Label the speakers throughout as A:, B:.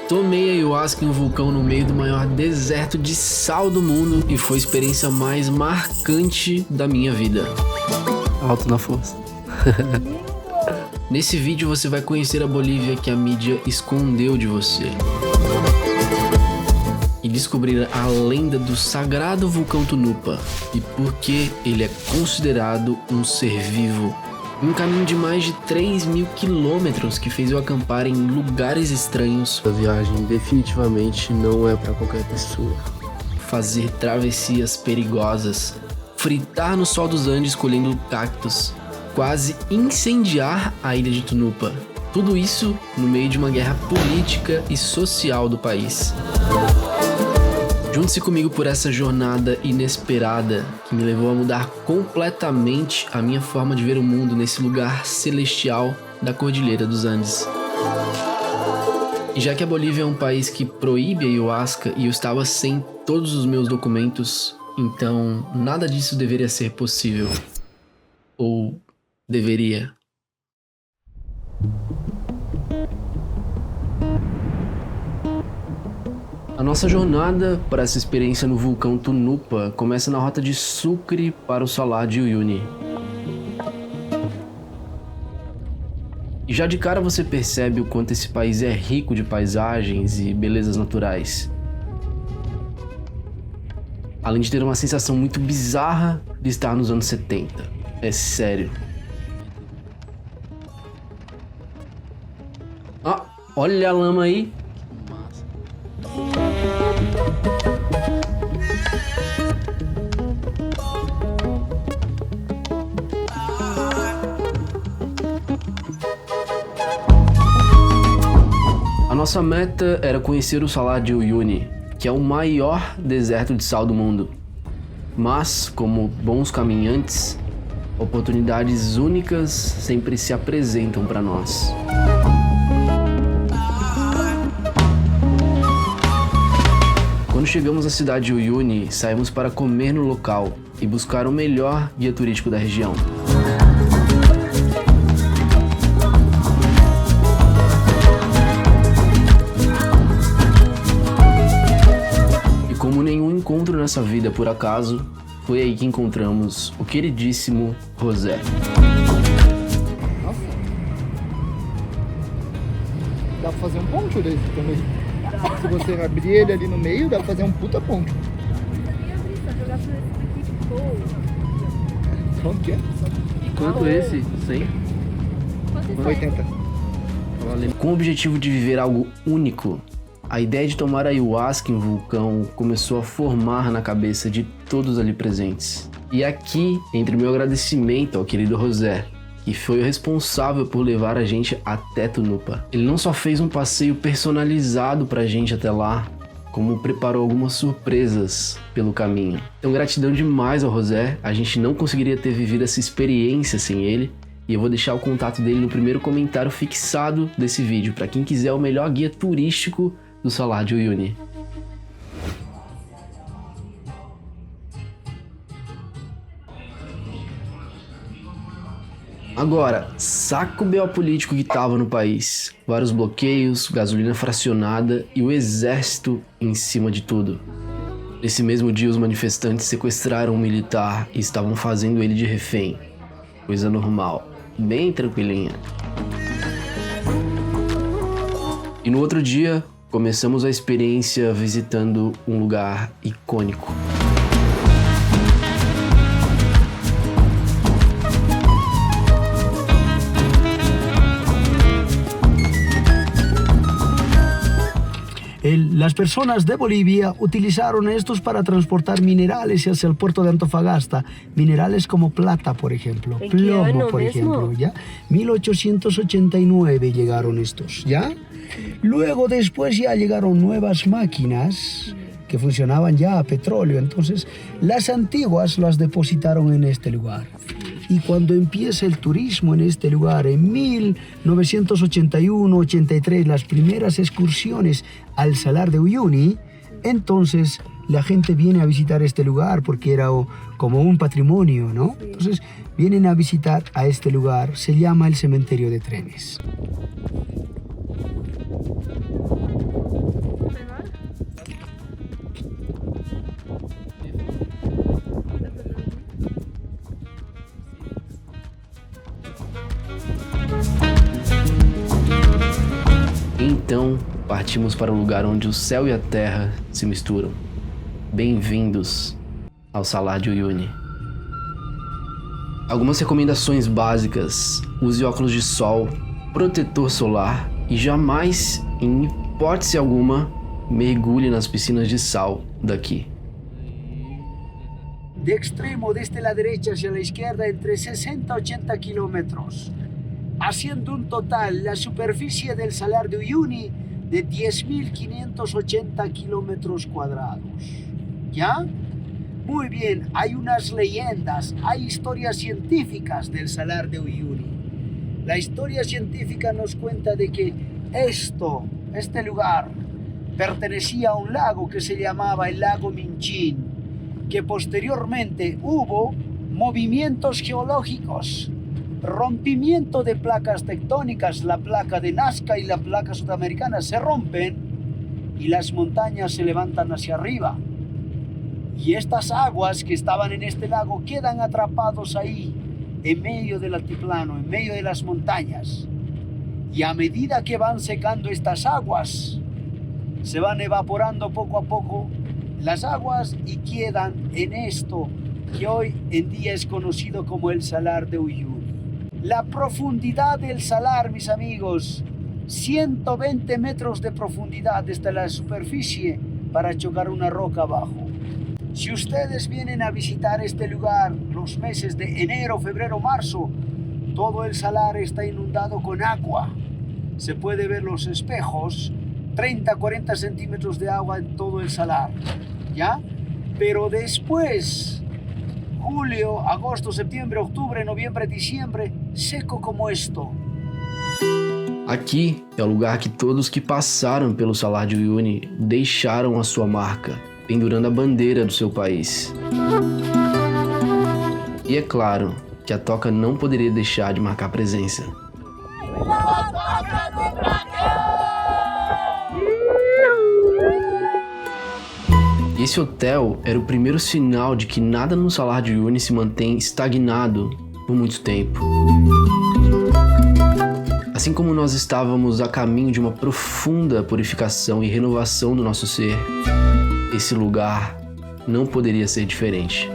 A: Tomei ayahuasca em um vulcão no meio do maior deserto de sal do mundo e foi a experiência mais marcante da minha vida.
B: Alto na força.
A: Nesse vídeo você vai conhecer a Bolívia que a mídia escondeu de você. E descobrir a lenda do sagrado vulcão Tunupa e por que ele é considerado um ser vivo. Um caminho de mais de 3.000 quilômetros que fez eu acampar em lugares estranhos.
B: A viagem definitivamente não é para qualquer pessoa.
A: Fazer travessias perigosas, fritar no sol dos Andes colhendo cactos, quase incendiar a ilha de Tunupa. Tudo isso no meio de uma guerra política e social do país. Junte-se comigo por essa jornada inesperada que me levou a mudar completamente a minha forma de ver o mundo nesse lugar celestial da Cordilheira dos Andes. E já que a Bolívia é um país que proíbe a ayahuasca e eu estava sem todos os meus documentos, então nada disso deveria ser possível. Ou deveria. A nossa jornada para essa experiência no vulcão Tunupa começa na rota de Sucre para o Salar de Uyuni. E já de cara você percebe o quanto esse país é rico de paisagens e belezas naturais. Além de ter uma sensação muito bizarra de estar nos anos 70. É sério. Ah, olha a lama aí. A nossa meta era conhecer o Salar de Uyuni, que é o maior deserto de sal do mundo. Mas, como bons caminhantes, oportunidades únicas sempre se apresentam para nós. Quando chegamos à cidade de Uyuni, saímos para comer no local e buscar o melhor guia turístico da região. E como nenhum encontro nessa vida por acaso, foi aí que encontramos o queridíssimo José.
C: Nossa. Dá pra fazer um ponto desse também. Se você abrir ele ali no meio, dá pra fazer um puta ponto. Quanto que é?
B: Quanto esse? 100?
C: 80.
A: Com o objetivo de viver algo único, a ideia de tomar ayahuasca em um vulcão começou a formar na cabeça de todos ali presentes. E aqui, entre meu agradecimento ao querido José, que foi o responsável por levar a gente até Tunupa. Ele não só fez um passeio personalizado pra gente até lá, como preparou algumas surpresas pelo caminho. Então gratidão demais ao José, a gente não conseguiria ter vivido essa experiência sem ele, e eu vou deixar o contato dele no primeiro comentário fixado desse vídeo, para quem quiser o melhor guia turístico do Salar de Uyuni. Agora, saca o BO político que tava no país. Vários bloqueios, gasolina fracionada e o exército em cima de tudo. Nesse mesmo dia, os manifestantes sequestraram um militar e estavam fazendo ele de refém. Coisa normal, bem tranquilinha. E no outro dia, começamos a experiência visitando um lugar icônico.
D: Las personas de Bolivia utilizaron estos para transportar minerales hacia el puerto de Antofagasta, minerales como plata, por ejemplo, plomo, por ejemplo, ¿ya? 1889 llegaron estos, ¿ya? Luego después ya llegaron nuevas máquinas que funcionaban ya a petróleo, entonces las antiguas las depositaron en este lugar. Y cuando empieza el turismo en este lugar, en 1981-83, las primeras excursiones al Salar de Uyuni, entonces la gente viene a visitar este lugar porque era como un patrimonio, ¿no? Entonces vienen a visitar a este lugar, se llama el Cementerio de Trenes.
A: partimos para o lugar onde o céu e a terra se misturam. Bem-vindos ao Salar de Uyuni. Algumas recomendações básicas: use óculos de sol, protetor solar e jamais, em hipótese alguma, mergulhe nas piscinas de sal daqui.
D: De extremo desde la derecha hacia la izquierda entre 60 y 80 kilómetros, haciendo un total la superficie del Salar de Uyuni de 10.580 kilómetros cuadrados. ¿Ya? Muy bien, hay unas leyendas, hay historias científicas del Salar de Uyuni. La historia científica nos cuenta de que este lugar, pertenecía a un lago que se llamaba el lago Minchín, que posteriormente hubo movimientos geológicos, rompimiento de placas tectónicas, la placa de Nazca y la placa sudamericana se rompen y las montañas se levantan hacia arriba. Y estas aguas que estaban en este lago quedan atrapados ahí, en medio del altiplano, en medio de las montañas. Y a medida que van secando estas aguas, se van evaporando poco a poco las aguas y quedan en esto que hoy en día es conocido como el Salar de Uyuni. La profundidad del salar, mis amigos, 120 metros de profundidad desde la superficie para chocar una roca abajo. Si ustedes vienen a visitar este lugar los meses de enero, febrero, marzo, todo el salar está inundado con agua. Se puede ver los espejos, 30, 40 centímetros de agua en todo el salar, ¿ya? Pero después, julio, agosto, septiembre, octubre, noviembre, diciembre, seco como esto.
A: Aqui é o lugar que todos que passaram pelo Salar de Uyuni deixaram a sua marca, pendurando a bandeira do seu país. E é claro que a toca não poderia deixar de marcar presença. Esse hotel era o primeiro sinal de que nada no Salar de Uyuni se mantém estagnado por muito tempo. Assim como nós estávamos a caminho de uma profunda purificação e renovação do nosso ser, esse lugar não poderia ser diferente.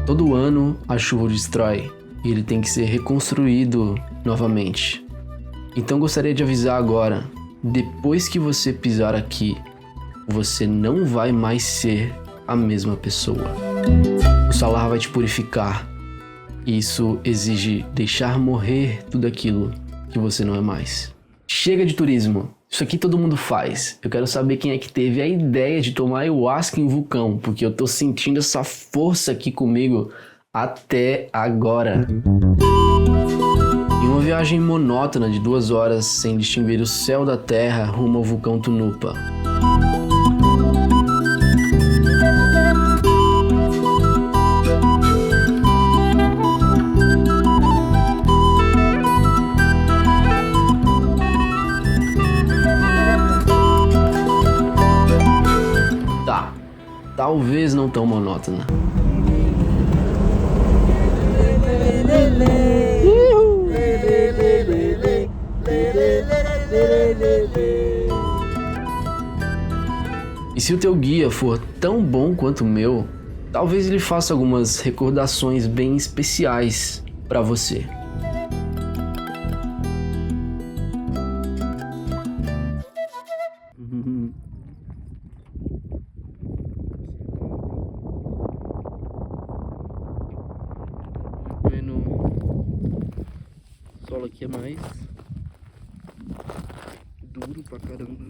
A: Todo ano a chuva o destrói e ele tem que ser reconstruído novamente. Então gostaria de avisar agora, depois que você pisar aqui, você não vai mais ser a mesma pessoa. O salar vai te purificar. Isso exige deixar morrer tudo aquilo que você não é mais. Chega de turismo. Isso aqui todo mundo faz. Eu quero saber quem é que teve a ideia de tomar ayahuasca em vulcão, porque eu tô sentindo essa força aqui comigo até agora. Em uma viagem monótona de 2 horas sem distinguir o céu da terra rumo ao vulcão Tunupa. Talvez não tão monótona. E se o teu guia for tão bom quanto o meu, talvez ele faça algumas recordações bem especiais para você.
B: O solo aqui é mais duro pra caramba.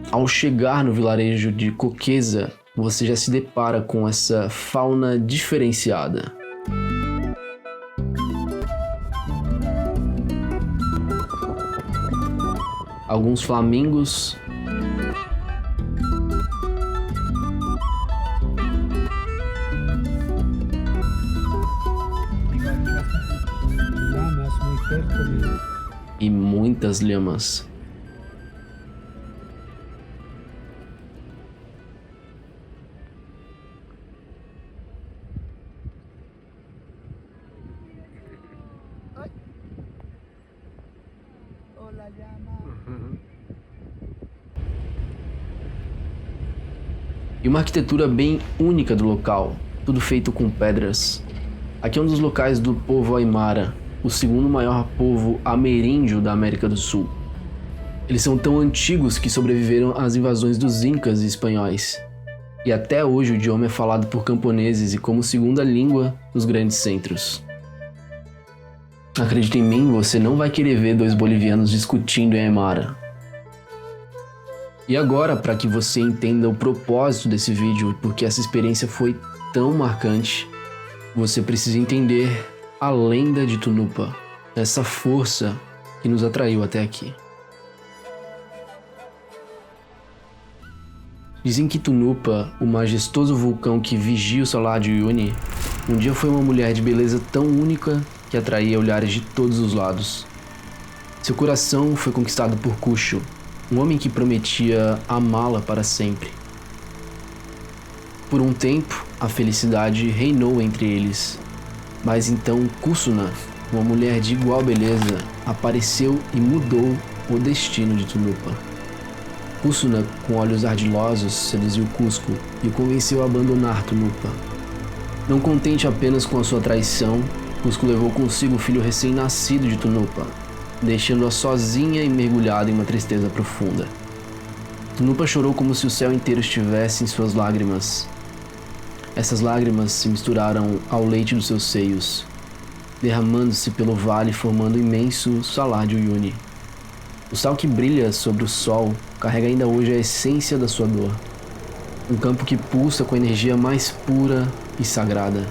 A: Ao chegar no vilarejo de Coqueza, você já se depara com essa fauna diferenciada. Alguns flamingos, e muitas lhamas. E uma arquitetura bem única do local, tudo feito com pedras. Aqui é um dos locais do povo Aymara, o segundo maior povo ameríndio da América do Sul. Eles são tão antigos que sobreviveram às invasões dos incas e espanhóis. E até hoje o idioma é falado por camponeses e como segunda língua nos grandes centros. Acredite em mim, você não vai querer ver dois bolivianos discutindo em Aymara. E agora, para que você entenda o propósito desse vídeo e por que essa experiência foi tão marcante, você precisa entender a lenda de Tunupa, essa força que nos atraiu até aqui. Dizem que Tunupa, o majestoso vulcão que vigia o Salar de Uyuni, um dia foi uma mulher de beleza tão única que atraía olhares de todos os lados. Seu coração foi conquistado por Cuxo, um homem que prometia amá-la para sempre. Por um tempo, a felicidade reinou entre eles, mas então Kusuna, uma mulher de igual beleza, apareceu e mudou o destino de Tunupa. Kusuna, com olhos ardilosos, seduziu Cusco e o convenceu a abandonar Tunupa. Não contente apenas com a sua traição, Cusco levou consigo o filho recém-nascido de Tunupa, deixando-a sozinha e mergulhada em uma tristeza profunda. Tunupa chorou como se o céu inteiro estivesse em suas lágrimas. Essas lágrimas se misturaram ao leite dos seus seios, derramando-se pelo vale formando o imenso Salar de Uyuni. O sal que brilha sobre o sol carrega ainda hoje a essência da sua dor. Um campo que pulsa com a energia mais pura e sagrada.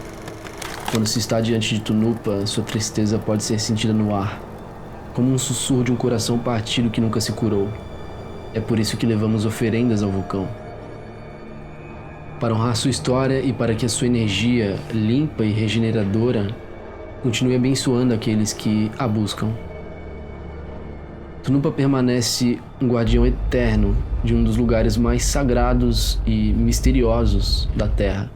A: Quando se está diante de Tunupa, sua tristeza pode ser sentida no ar, como um sussurro de um coração partido que nunca se curou. É por isso que levamos oferendas ao vulcão. Para honrar sua história e para que a sua energia, limpa e regeneradora, continue abençoando aqueles que a buscam. Tunupa permanece um guardião eterno de um dos lugares mais sagrados e misteriosos da Terra.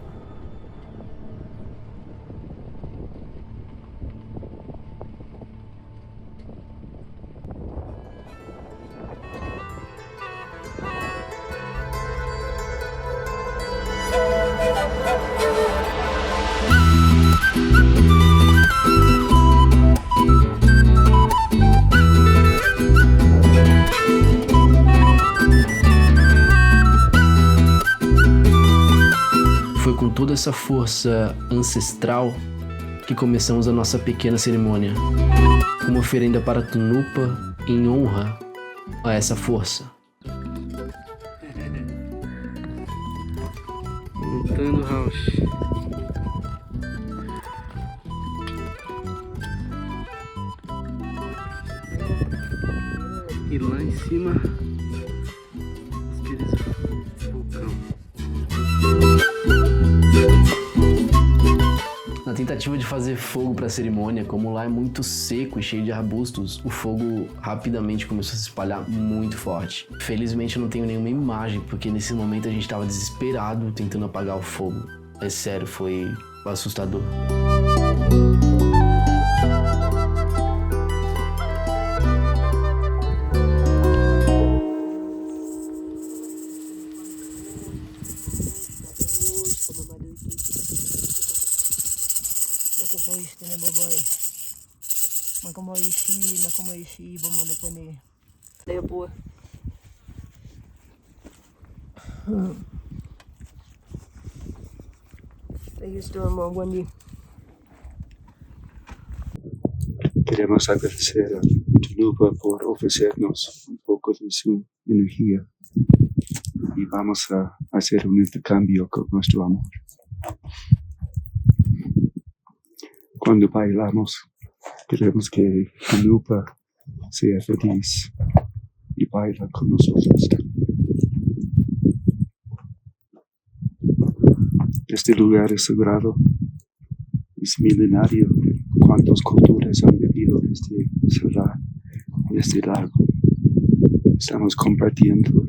A: Foi com toda essa força ancestral que começamos a nossa pequena cerimônia, uma oferenda para Tunupa em honra a essa força.
B: Montando house. E lá em cima, aqueles vulcão.
A: Na tentativa de fazer fogo para a cerimônia, como lá é muito seco e cheio de arbustos, o fogo rapidamente começou a se espalhar muito forte. Felizmente eu não tenho nenhuma imagem, porque nesse momento a gente estava desesperado tentando apagar o fogo. É sério, foi assustador.
E: Makamaishi bomone kwenye lepo.
F: Queremos agradecer a Tunupa por ofrecernos un poco de su energía y vamos a hacer un intercambio con nuestro amor. Cuando bailamos, queremos que Tunupa sea feliz y baila con nosotros también. Este lugar es sagrado, es milenario. Cuántas culturas han vivido en este salar, en este lago. Estamos compartiendo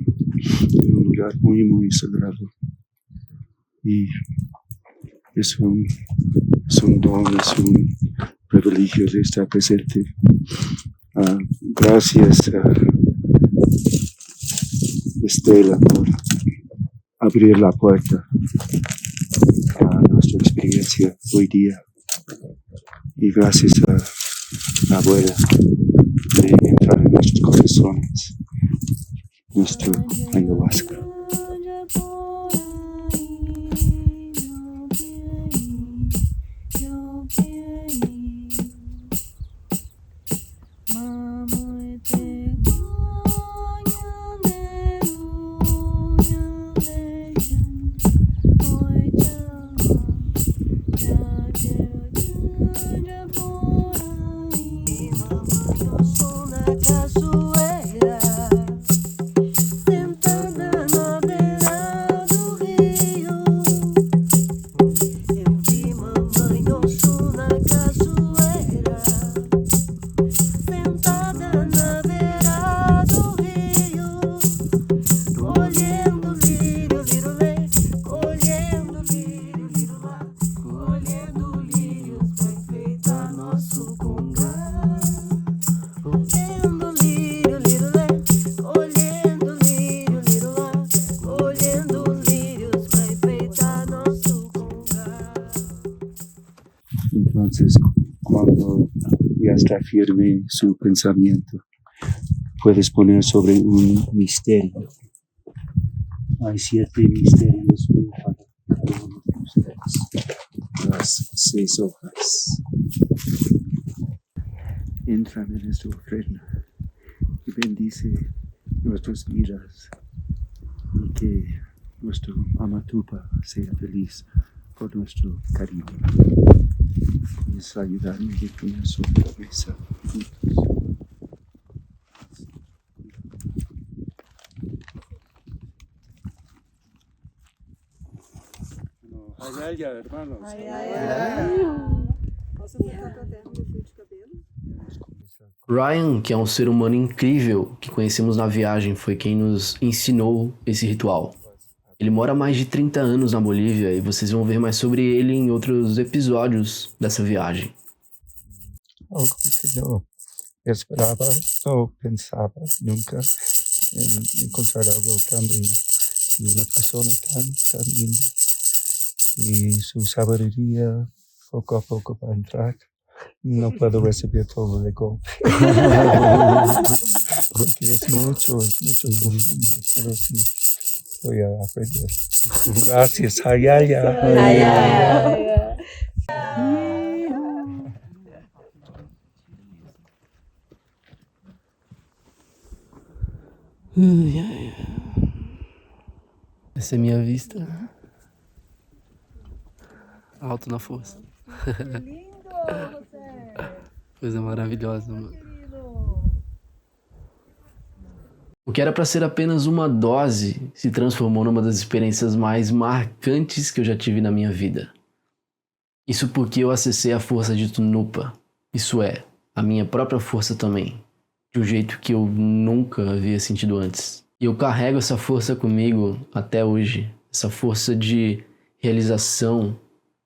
F: en un lugar muy, muy sagrado. Y es un don, es un privilegio de estar presente Gracias, Estela, por abrir la puerta a nuestra experiencia hoy día. Y gracias a la abuela de entrar en nuestros corazones, nuestro ayahuasca. Entonces, cuando ya está firme su pensamiento, puedes poner sobre un misterio. Hay 7 misterios para cada uno de ustedes. Las 6 hojas entran en esta ofrenda y bendice nuestras vidas y que nuestro Amatupa sea feliz por nuestro cariño. Puedes ayudarme a poner sobre la mesa juntos. Ay, hermanos.
E: Posso botar tua terra no fio de cabelo?
A: Ryan, que é um ser humano incrível que conhecemos na viagem, foi quem nos ensinou esse ritual. Ele mora há mais de 30 anos na Bolívia e vocês vão ver mais sobre ele em outros episódios dessa viagem.
F: Algo que não esperava, não pensava nunca em encontrar algo tão lindo e uma pessoa tão linda. E sua sabedoria pouco a pouco vai entrar. Não puedo receber todo de golpe. Porque es mucho profundo, pero sí voy a aprender. Gracias,
A: Essa é minha vista. Alto na força.
E: Lindo, José.
A: Coisa maravilhosa, mano.
E: Querido.
A: O que era pra ser apenas uma dose se transformou numa das experiências mais marcantes que eu já tive na minha vida. Isso porque eu acessei a força de Tunupa. Isso é, a minha própria força também. De um jeito que eu nunca havia sentido antes. E eu carrego essa força comigo até hoje. Essa força de realização,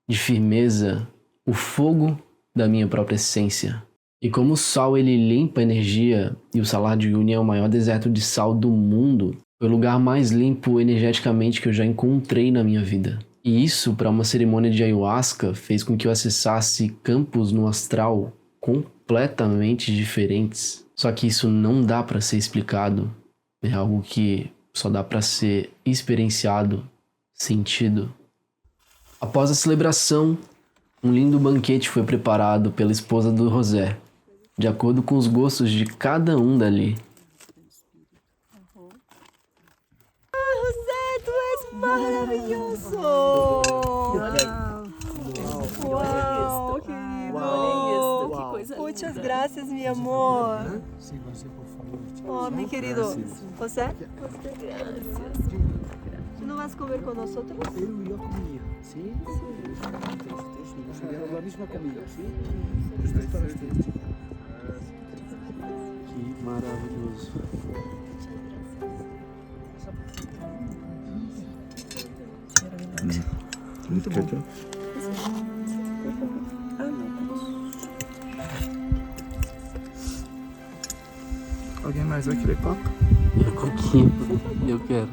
A: de firmeza, o fogo da minha própria essência. E como o sal ele limpa a energia, e o Salar de Uyuni é o maior deserto de sal do mundo, foi o lugar mais limpo energeticamente que eu já encontrei na minha vida. E isso, para uma cerimônia de ayahuasca, fez com que eu acessasse campos no astral completamente diferentes. Só que isso não dá para ser explicado, é algo que só dá para ser experienciado, sentido. Após a celebração, um lindo banquete foi preparado pela esposa do José, de acordo com os gostos de cada um dali.
E: José, tu és maravilhoso! Uau, querido! Que coisa linda! Muitas graças, meu amor!
D: Sí, você, por favor.
E: Oh, meu querido! José? Tu não vas comer com nós outros?
D: Eu comía, ¿sí? La misma comida, ¿sí? Esto es para ustedes.
A: Que maravilhoso.
D: Muito bom.
C: Alguém mais vai querer coca?
B: Eu quero.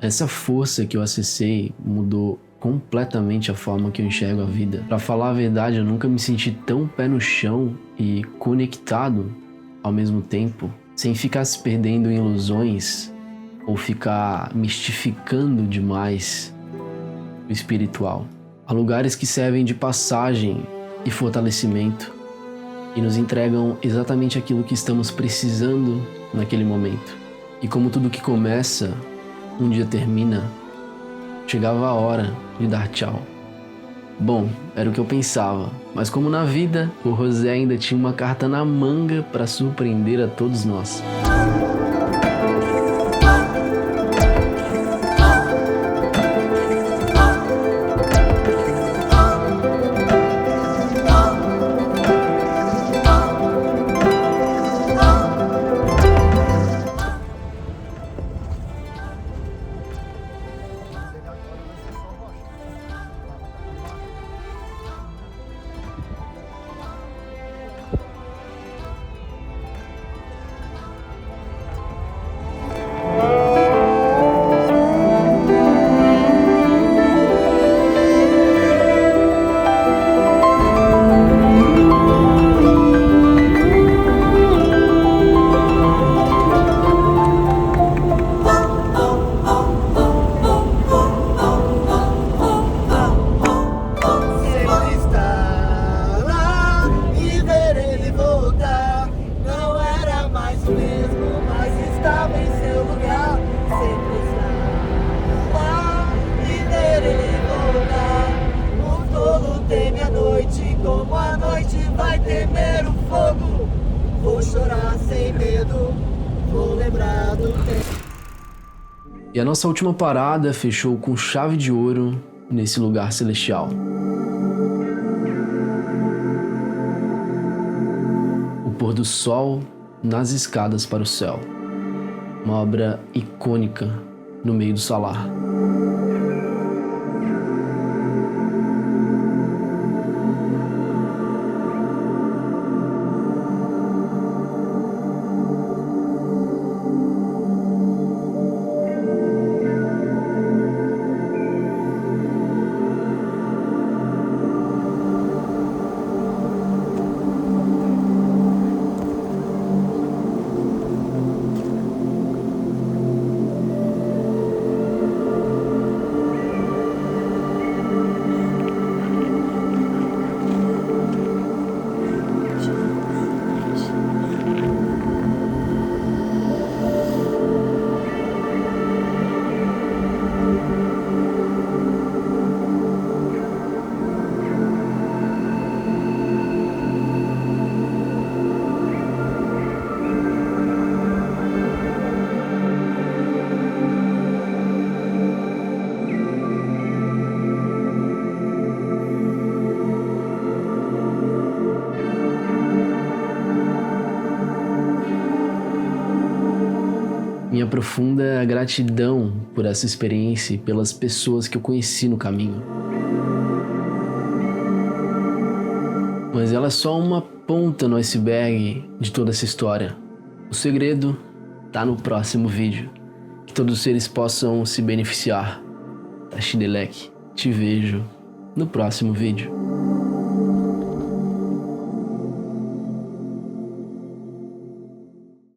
A: Essa força que eu acessei mudou completamente a forma que eu enxergo a vida. Pra falar a verdade, eu nunca me senti tão pé no chão e conectado ao mesmo tempo, sem ficar se perdendo em ilusões ou ficar mistificando demais o espiritual. Há lugares que servem de passagem e fortalecimento e nos entregam exatamente aquilo que estamos precisando naquele momento. E como tudo que começa, um dia termina, chegava a hora de dar tchau. Bom, era o que eu pensava, mas como na vida, o José ainda tinha uma carta na manga para surpreender a todos nós.
G: Como a noite vai temer o fogo, vou chorar sem medo, vou lembrar do tempo.
A: E a nossa última parada fechou com chave de ouro nesse lugar celestial. O pôr do sol nas escadas para o céu. Uma obra icônica no meio do salar. Minha profunda gratidão por essa experiência e pelas pessoas que eu conheci no caminho. Mas ela é só uma ponta no iceberg de toda essa história. O segredo tá no próximo vídeo. Que todos os seres possam se beneficiar. Tashidelek, te vejo no próximo vídeo.